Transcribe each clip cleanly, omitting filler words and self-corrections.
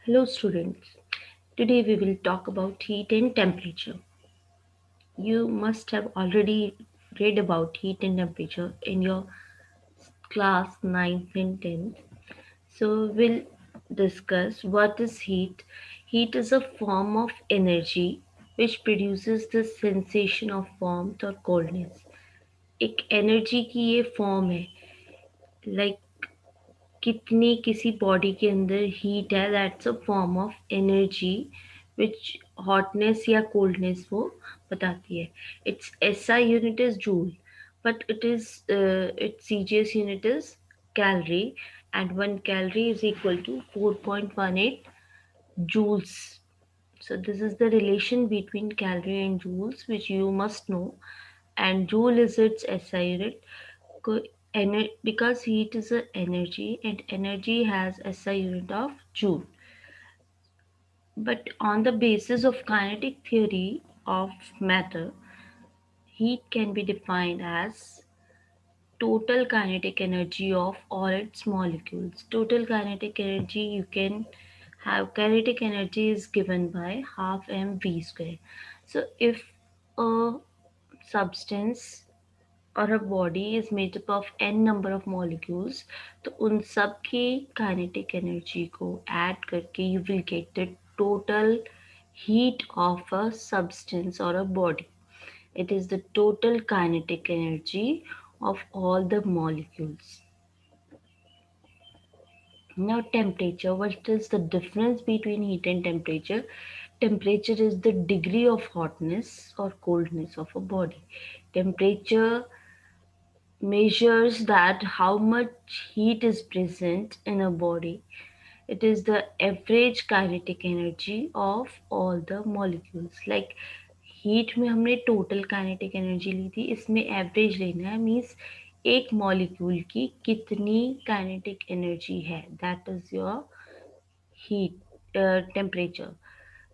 Hello students. Today we will talk about heat and temperature. You must have already read about heat and temperature in your class 9th and 10th. So we'll discuss what is heat. Heat is a form of energy which produces the sensation of warmth or coldness. एक energy की ये form है like कितनी किसी body के अंदर heat है that's a form of energy which hotness या कोल्डनेस वो बताती है it's SI unit is joule but it is it's CGS unit is calorie and 1 calorie is equal to 4.18 joules. So this is the relation between calorie and joules which you must know, and joule is its SI unit. Because heat is an energy and energy has SI unit of joule. But on the basis of kinetic theory of matter, heat can be defined as total kinetic energy of all its molecules. Total kinetic energy, you can have kinetic energy is given by half mv square. So if a substance और a body is made up of n number of molecules, तो उन सब की kinetic energy को add करके you will get the total heat of a substance or a body. It is the total kinetic energy of all the molecules. Now temperature, what is the difference between heat and temperature? Temperature is the degree of hotness or coldness of a body. Temperature measures that how much heat is present in a body. It is the average kinetic energy of all the molecules. Like heat में हमने total kinetic energy ली थी, इसमें average लेना है means एक molecule की कितनी kinetic energy है, that is your heat temperature.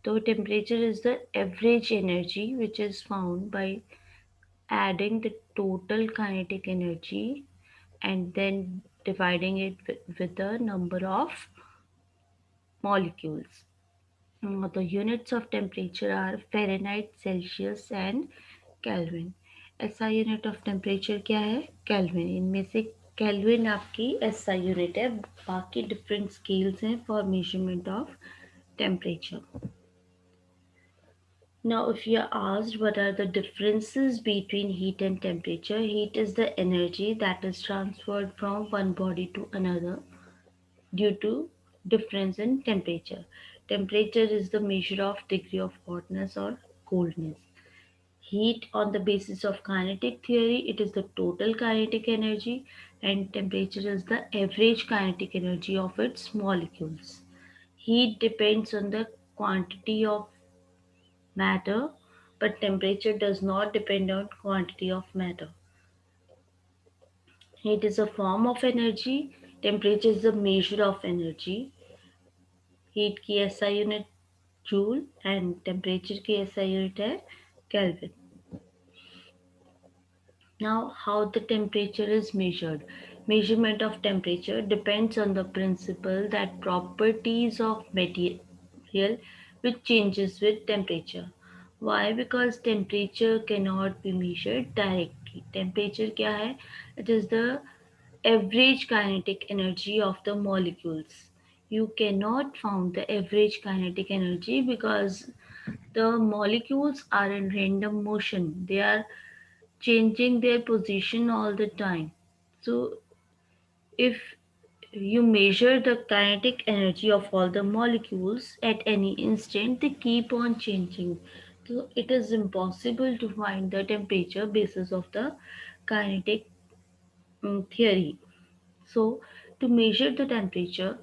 तो temperature is the average energy which is found by adding the total kinetic energy and then dividing it with the number of molecules. The units of temperature are Fahrenheit, Celsius and Kelvin. SI unit of temperature क्या है? Kelvin. इनमें से Kelvin आपकी SI unit है, बाकी different scales हैं for measurement of temperature. Now, if you are asked what are the differences between heat and temperature, heat is the energy that is transferred from one body to another due to difference in temperature. Temperature is the measure of degree of hotness or coldness. Heat, on the basis of kinetic theory, it is the total kinetic energy, and temperature is the average kinetic energy of its molecules. Heat depends on the quantity of matter, but temperature does not depend on quantity of matter. Heat is a form of energy, temperature is the measure of energy. Heat की SI unit joule and temperature की SI unit है Kelvin. Now, how the temperature is measured. Measurement of temperature depends on the principle that properties of material which changes with temperature. Why? Because temperature cannot be measured directly. Temperature क्या है? It is the average kinetic energy of the molecules. You cannot find the average kinetic energy because the molecules are in random motion. They are changing their position all the time. So, if you measure the kinetic energy of all the molecules at any instant, they keep on changing. So, it is impossible to find the temperature basis of the kinetic theory. So, to measure the temperature,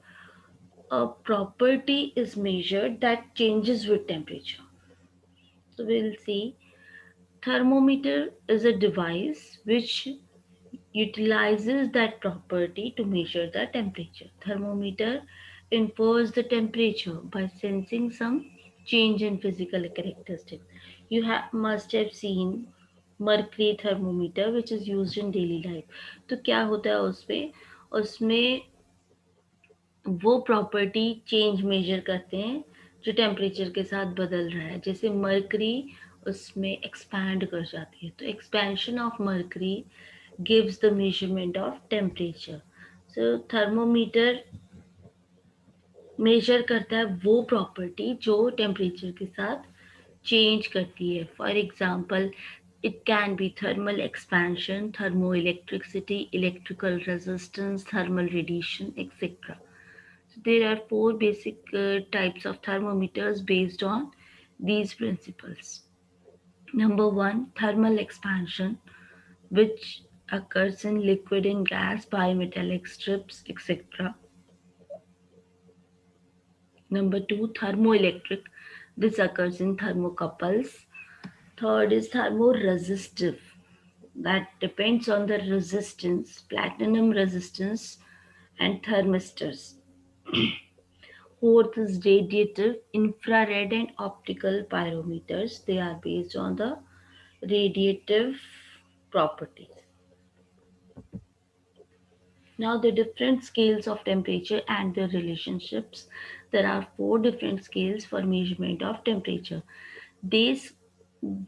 a property is measured that changes with temperature. So, we'll see thermometer is a device which utilizes that property to measure the temperature. Thermometer infers the temperature by sensing some change in physical characteristics. You must have seen mercury thermometer which is used in daily life. तो क्या होता है उसमें उसमें वो property change major करते हैं जो टेम्परेचर के साथ बदल रहा है। जैसे मरकरी उसमें एक्सपैंड कर जाती है, तो expansion of mercury gives the measurement of temperature. So thermometer measure करता है वो प्रॉपर्टी जो टेम्परेचर के साथ चेंज करती है। For example, it can be thermal expansion, thermoelectricity, electrical resistance, thermal radiation, etc. So there are four basic types of thermometers based on these principles. Number one, thermal expansion, which occurs in liquid and gas, bimetallic strips, etc. Number two, thermoelectric. This occurs in thermocouples. Third is thermoresistive. That depends on the resistance, platinum resistance, and thermistors. Fourth is radiative, infrared, and optical pyrometers. They are based on the radiative properties. Now, the different scales of temperature and their relationships. There are four different scales for measurement of temperature. These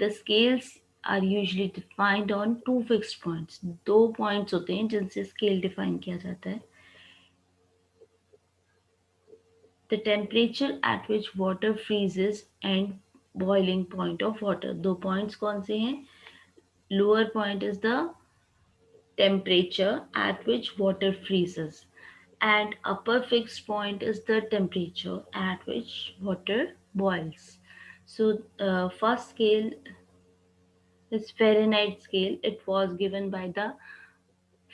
the scales are usually defined on two fixed points. दो points होते हैं जिनसे scale define किया जाता है. The temperature at which water freezes and boiling point of water. दो points कौन से हैं? Lower point is the temperature at which water freezes, and upper fixed point is the temperature at which water boils. So, first scale is Fahrenheit scale. It was given by the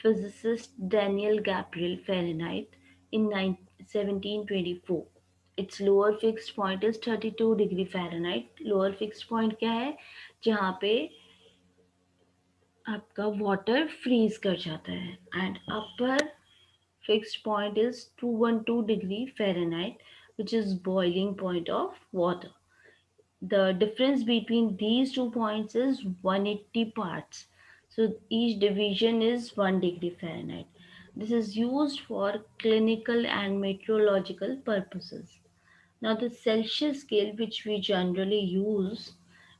physicist Daniel Gabriel Fahrenheit in 1724. Its lower fixed point is 32 degree Fahrenheit. Lower fixed point क्या है? जहाँ पे आपका water freeze कर जाता है, and upper fixed point is 212 degree Fahrenheit, which is boiling point of water. The difference between these 2 points is 180 parts. So each division is 1 degree Fahrenheit. This is used for clinical and meteorological purposes. Now the Celsius scale which we generally use,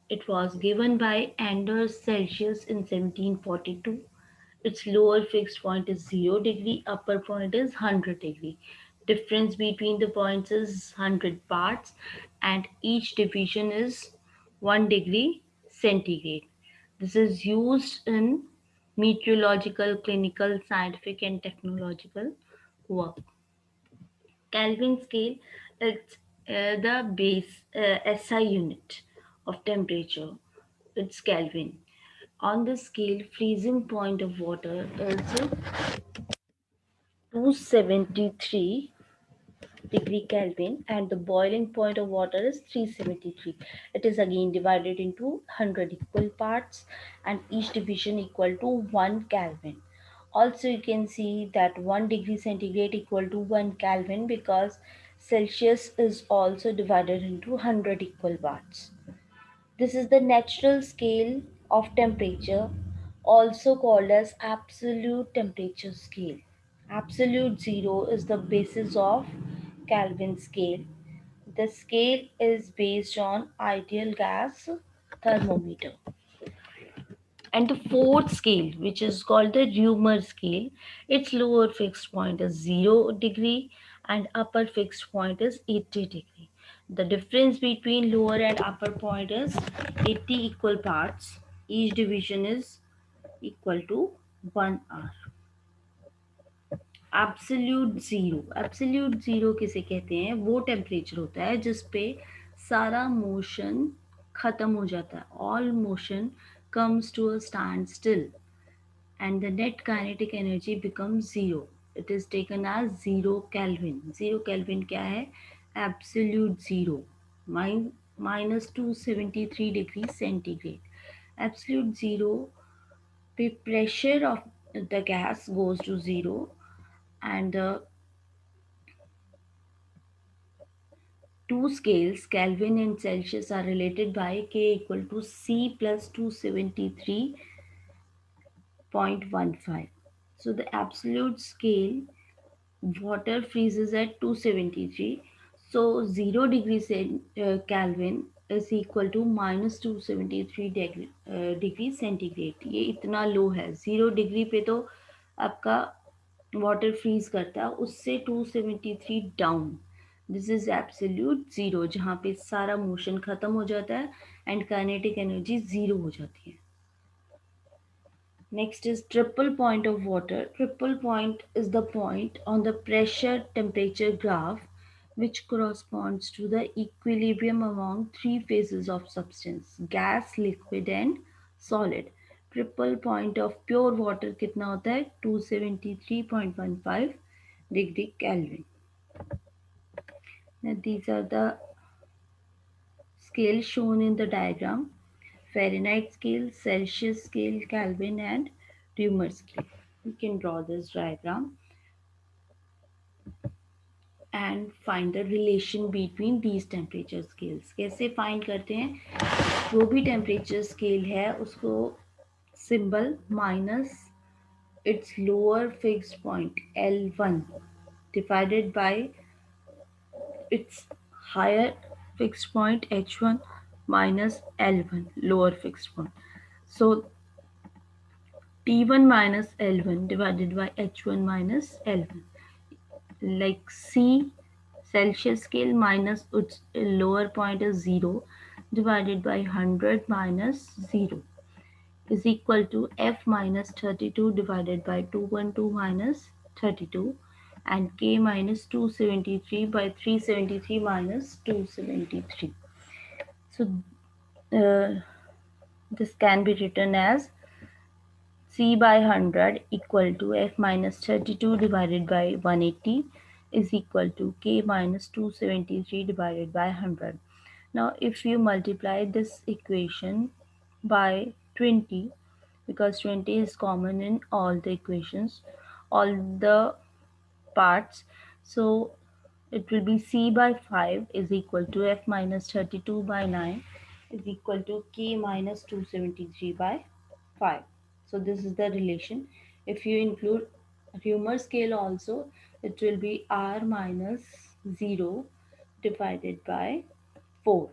it was given by Anders Celsius in 1742. Its lower fixed point is 0 degree, upper point is 100 degree. Difference between the points is 100 parts, and each division is 1 degree centigrade. This is used in meteorological, clinical, scientific and technological work. Kelvin scale, it's the base SI unit of temperature. It's Kelvin. On the scale, freezing point of water is 273 degree Kelvin, and the boiling point of water is 373. It is again divided into 100 equal parts, and each division equal to 1 Kelvin. Also, you can see that 1 degree centigrade equal to 1 Kelvin because Celsius is also divided into 100 equal parts. This is the natural scale of temperature, also called as absolute temperature scale. Absolute zero is the basis of Kelvin scale. The scale is based on ideal gas thermometer. And the fourth scale, which is called the Reumer scale, its lower fixed point is 0 degree and upper fixed point is 80 degree. The difference between lower and upper point is 80 equal parts. Each division is equal to 1 hour. Absolute zero किसे कहते हैं? वो temperature होता है जिस पे सारा motion ख़त्म हो जाता है. All motion comes to a standstill and the net kinetic energy becomes zero. It is taken as 0 Kelvin. 0 Kelvin क्या है? Absolute zero. Minus 273 degree centigrade. Absolute zero the pressure of the gas goes to zero, and the two scales, Kelvin and Celsius, are related by K equal to C plus 273.15. So the absolute scale Water freezes at 273. So 0 degrees Kelvin is equal to minus 273 degree centigrade. ये इतना लो है. 0 degree पे तो आपका water freeze करता है, उससे 273 down. This is absolute zero, जहाँ पे सारा मोशन खत्म हो जाता है एंड काइनेटिक एनर्जी जीरो हो जाती है. Next is triple point of water. Triple point is the point on the pressure temperature graph which corresponds to the equilibrium among three phases of substance: gas, liquid and solid. Triple point of pure water कितना होता है? 273.15 degree Kelvin. Now these are the scales shown in the diagram: Fahrenheit scale, Celsius scale, Kelvin and Reaumur scale. We can draw this diagram and find the relation between these temperature scales. कैसे find करते हैं? जो भी temperature scale है उसको symbol minus its lower fixed point L1 divided by its higher fixed point H1 minus L1 lower fixed point. So T1 minus L1 divided by H1 minus L1, like C Celsius scale minus its lower point is 0 divided by 100 minus 0 is equal to F minus 32 divided by 212 minus 32, and K minus 273 by 373 minus 273. So this can be written as C by 100 equal to F minus 32 divided by 180 is equal to K minus 273 divided by 100. Now if you multiply this equation by 20, because 20 is common in all the equations, all the parts, so it will be C by 5 is equal to F minus 32 by 9 is equal to K minus 273 by 5. So this is the relation. If you include Reaumur scale also, it will be R minus 0 divided by 4.